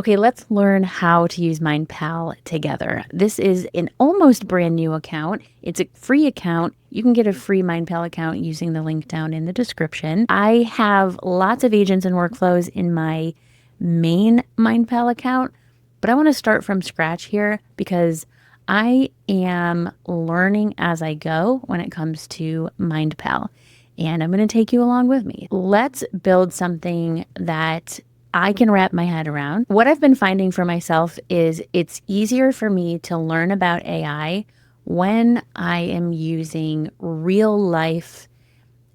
Okay, let's learn how to use MindPal together. This is an almost brand new account. It's a free account. You can get a free MindPal account using the link down in the description. I have lots of agents and workflows in my main MindPal account, but I want to start from scratch here because I am learning as I go when it comes to MindPal, and I'm going to take you along with me. Let's build something that I can wrap my head around. What I've been finding for myself is it's easier for me to learn about AI when I am using real life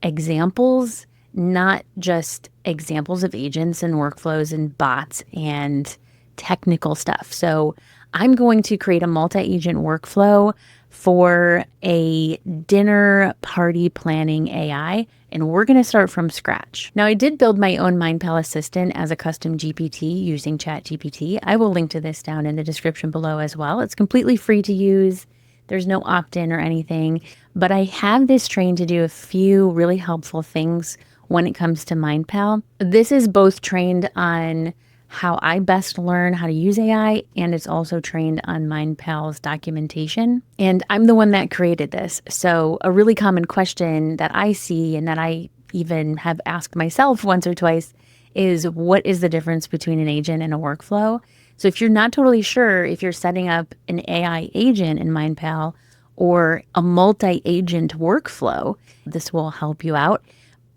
examples, not just examples of agents and workflows and bots and technical stuff. So I'm going to create a multi-agent workflow for a dinner party planning AI, and we're going to start from scratch. Now, I did build my own MindPal assistant as a custom GPT using ChatGPT. I will link to this down in the description below as well. It's completely free to use. There's no opt-in or anything, but I have this trained to do a few really helpful things when it comes to MindPal. This is both trained on how I best learn how to use AI, and it's also trained on MindPal's documentation. And I'm the one that created this. So a really common question that I see and that I even have asked myself once or twice is, what is the difference between an agent and a workflow? So if you're not totally sure if you're setting up an AI agent in MindPal or a multi-agent workflow, this will help you out.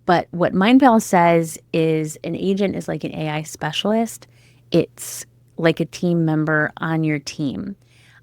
But what MindPal says is an agent is like an AI specialist. It's like a team member on your team.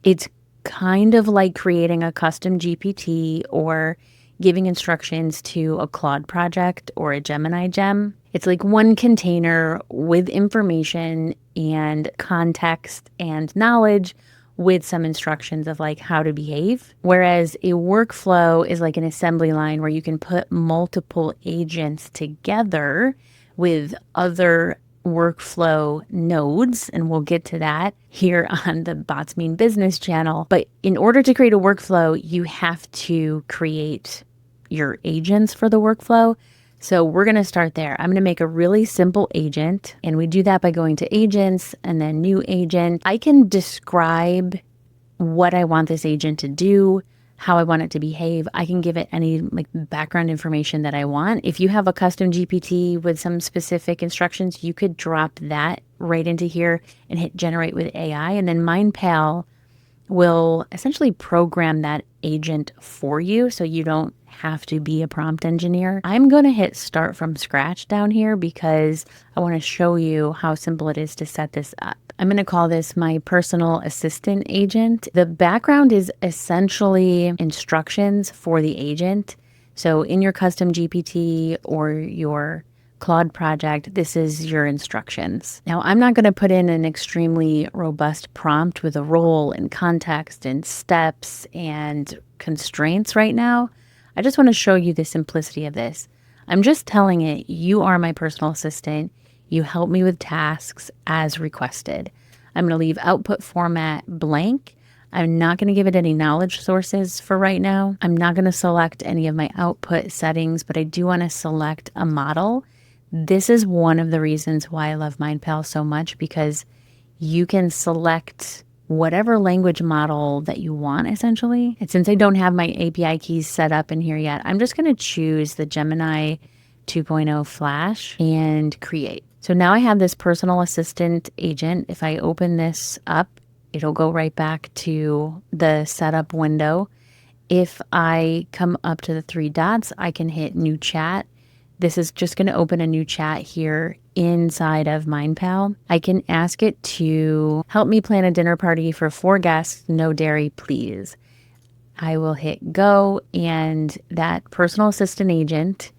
It's kind of like creating a custom GPT or giving instructions to a Claude project or a Gemini gem. It's like one container with information and context and knowledge with some instructions of like how to behave. Whereas a workflow is like an assembly line where you can put multiple agents together with other workflow nodes, and we'll get to that here on the Bots Mean Business channel. But in order to create a workflow, you have to create your agents for the workflow. So we're going to start there. I'm going to make a really simple agent, and we do that by going to agents and then new agent. I can describe what I want this agent to do, how I want it to behave. I can give it any like background information that I want. If you have a custom GPT with some specific instructions, you could drop that right into here and hit generate with AI. And then MindPal will essentially program that agent for you so you don't have to be a prompt engineer. I'm going to hit start from scratch down here because I want to show you how simple it is to set this up. I'm going to call this my personal assistant agent. The background is essentially instructions for the agent. So in your custom GPT or your Claude project, this is your instructions. Now, I'm not going to put in an extremely robust prompt with a role and context and steps and constraints right now. I just want to show you the simplicity of this. I'm just telling it, you are my personal assistant. You help me with tasks as requested. I'm going to leave output format blank. I'm not going to give it any knowledge sources for right now. I'm not going to select any of my output settings, but I do want to select a model. This is one of the reasons why I love MindPal so much, because you can select whatever language model that you want, essentially. And since I don't have my API keys set up in here yet, I'm just going to choose the Gemini 2.0 Flash and create. So now I have this personal assistant agent. If I open this up, it'll go right back to the setup window. If I come up to the three dots, I can hit new chat. This is just going to open a new chat here inside of MindPal. I can ask it to help me plan a dinner party for 4 guests, no dairy, please. I will hit go, and that personal assistant agent,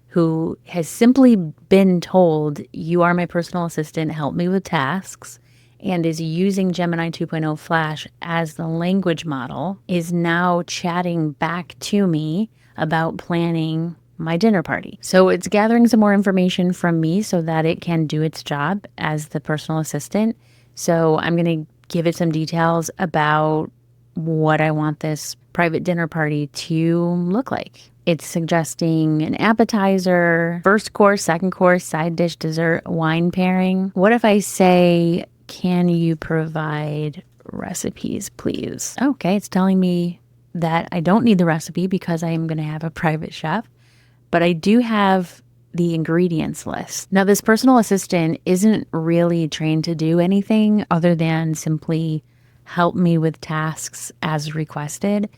who has simply been told, you are my personal assistant, help me with tasks, and is using Gemini 2.0 Flash as the language model, is now chatting back to me about planning my dinner party. So it's gathering some more information from me so that it can do its job as the personal assistant. So I'm going to give it some details about what I want this private dinner party to look like. It's suggesting an appetizer, first course, second course, side dish, dessert, wine pairing. What if I say Can you provide recipes, please? Okay, it's telling me that I don't need the recipe because I am going to have a private chef, but I do have the ingredients list. Now, this personal assistant isn't really trained to do anything other than simply help me with tasks as requested.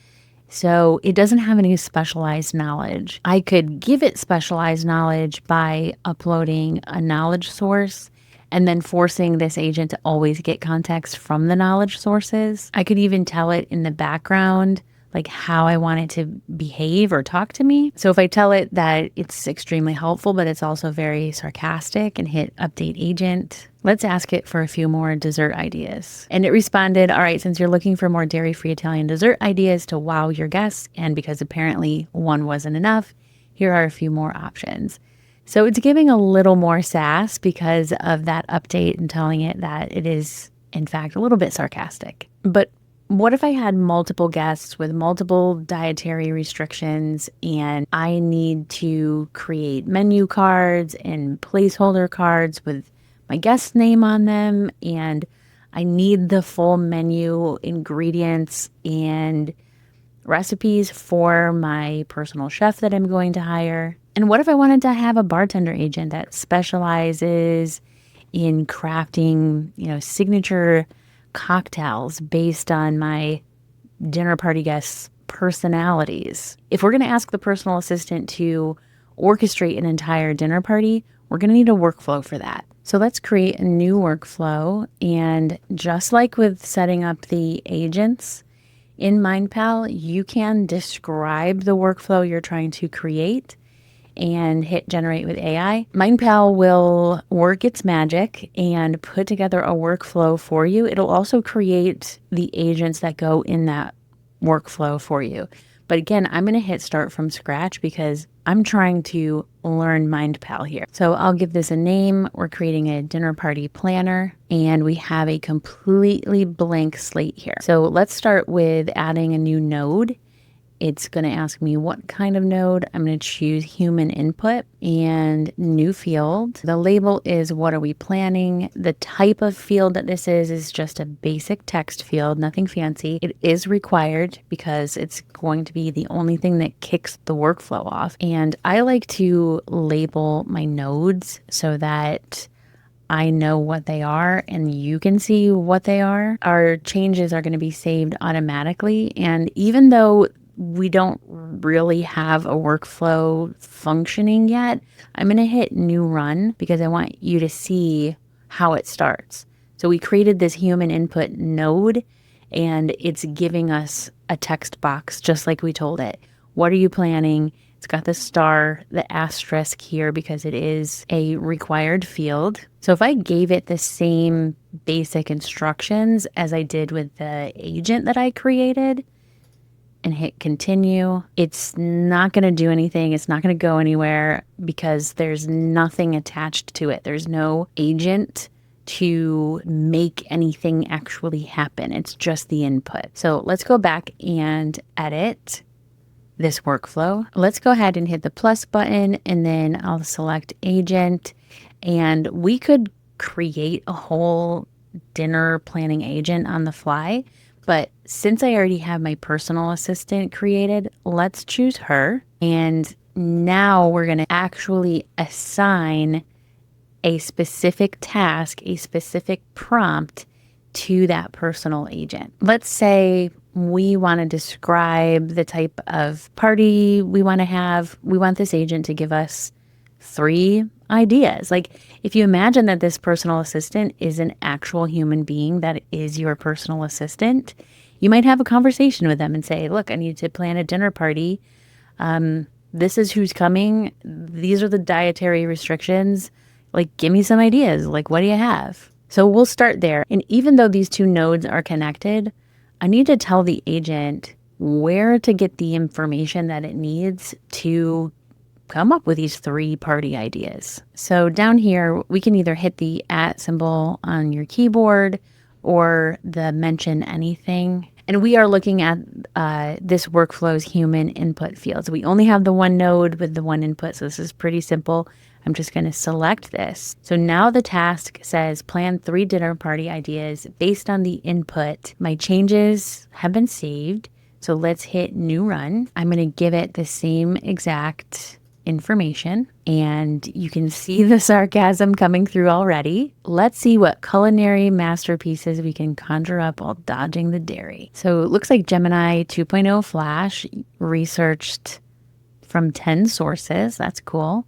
So it doesn't have any specialized knowledge. I could give it specialized knowledge by uploading a knowledge source and then forcing this agent to always get context from the knowledge sources. I could even tell it in the background, like how I want it to behave or talk to me. So if I tell it that it's extremely helpful, but it's also very sarcastic, and hit update agent, let's ask it for a few more dessert ideas. And it responded, all right, since you're looking for more dairy-free Italian dessert ideas to wow your guests, and because apparently one wasn't enough, here are a few more options. So it's giving a little more sass because of that update and telling it that it is, in fact, a little bit sarcastic. But what if I had multiple guests with multiple dietary restrictions and I need to create menu cards and placeholder cards with my guest name on them, and I need the full menu, ingredients, and recipes for my personal chef that I'm going to hire? And what if I wanted to have a bartender agent that specializes in crafting, signature cocktails based on my dinner party guests' personalities? If we're going to ask the personal assistant to orchestrate an entire dinner party, we're going to need a workflow for that. So let's create a new workflow. And just like with setting up the agents in MindPal, you can describe the workflow you're trying to create and hit generate with AI. MindPal will work its magic and put together a workflow for you. It'll also create the agents that go in that workflow for you. But again, I'm going to hit start from scratch because I'm trying to learn MindPal here. So I'll give this a name. We're creating a dinner party planner, and we have a completely blank slate here. So let's start with adding a new node. It's going to ask me what kind of node. I'm going to choose human input and new field. The label is what are we planning? The type of field that this is just a basic text field, nothing fancy. It is required because it's going to be the only thing that kicks the workflow off. And I like to label my nodes so that I know what they are and you can see what they are. Our changes are going to be saved automatically. And even though we don't really have a workflow functioning yet, I'm going to hit new run because I want you to see how it starts. So we created this human input node, and it's giving us a text box just like we told it. What are you planning? It's got the star, the asterisk here because it is a required field. So if I gave it the same basic instructions as I did with the agent that I created, and hit continue, it's not going to do anything. It's not going to go anywhere because there's nothing attached to it. There's no agent to make anything actually happen. It's just the input. So let's go back and edit this workflow. Let's go ahead and hit the plus button, and then I'll select agent, and we could create a whole dinner planning agent on the fly. But since I already have my personal assistant created, let's choose her. And now we're going to actually assign a specific task, a specific prompt to that personal agent. Let's say we want to describe the type of party we want to have. We want this agent to give us 3 ideas. Like if you imagine that this personal assistant is an actual human being that is your personal assistant, you might have a conversation with them and say, look, I need to plan a dinner party. This is who's coming. These are the dietary restrictions. Like, give me some ideas. Like, what do you have? So we'll start there. And even though these 2 nodes are connected, I need to tell the agent where to get the information that it needs to come up with these 3 party ideas. So down here, we can either hit the @ symbol on your keyboard or the mention anything. And we are looking at this workflow's human input field. So we only have the one node with the one input. So this is pretty simple. I'm just going to select this. So now the task says plan 3 dinner party ideas based on the input. My changes have been saved. So let's hit new run. I'm going to give it the same exact information, and you can see the sarcasm coming through already. Let's see what culinary masterpieces we can conjure up while dodging the dairy. So it looks like Gemini 2.0 Flash researched from 10 sources. That's cool.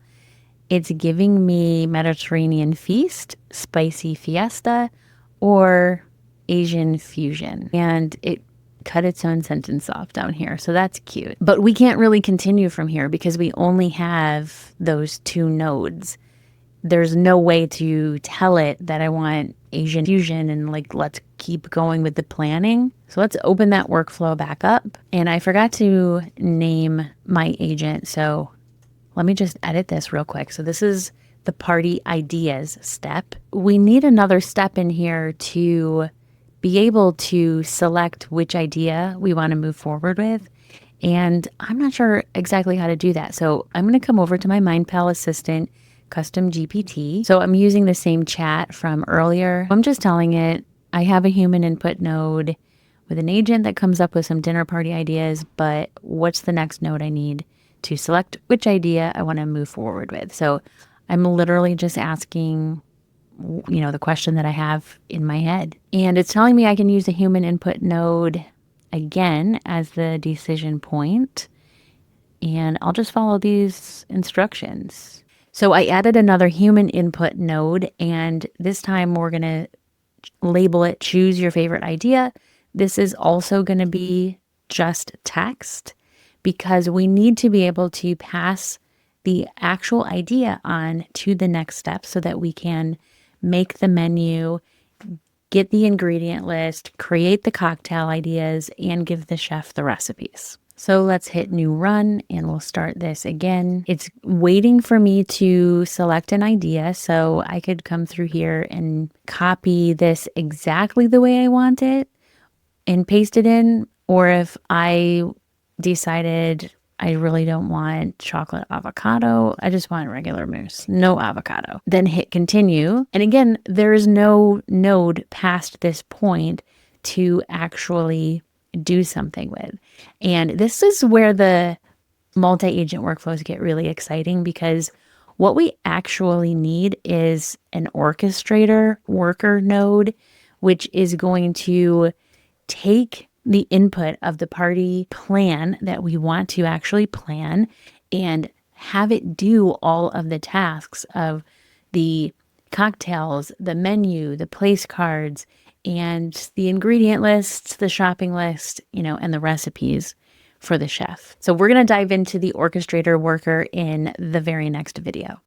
It's giving me Mediterranean feast, spicy fiesta, or Asian fusion. And it cut its own sentence off down here. So that's cute. But we can't really continue from here because we only have those 2 nodes. There's no way to tell it that I want Asian fusion and like, let's keep going with the planning. So let's open that workflow back up. And I forgot to name my agent. So let me just edit this real quick. So this is the party ideas step. We need another step in here to be able to select which idea we want to move forward with. And I'm not sure exactly how to do that. So I'm going to come over to my MindPal Assistant Custom GPT. So I'm using the same chat from earlier. I'm just telling it I have a human input node with an agent that comes up with some dinner party ideas, but what's the next node I need to select which idea I want to move forward with? So I'm literally just asking the question that I have in my head. And it's telling me I can use a human input node again as the decision point. And I'll just follow these instructions. So I added another human input node, and this time we're going to label it choose your favorite idea. This is also going to be just text because we need to be able to pass the actual idea on to the next step so that we can make the menu, get the ingredient list, create the cocktail ideas, and give the chef the recipes. So let's hit new run and we'll start this again. It's waiting for me to select an idea. So I could come through here and copy this exactly the way I want it and paste it in. Or if I decided I really don't want chocolate avocado, I just want regular mousse, no avocado. Then hit continue. And again, there is no node past this point to actually do something with. And this is where the multi-agent workflows get really exciting because what we actually need is an orchestrator worker node, which is going to take the input of the party plan that we want to actually plan and have it do all of the tasks of the cocktails, the menu, the place cards, and the ingredient lists, the shopping list, and the recipes for the chef. So we're going to dive into the orchestrator worker in the very next video.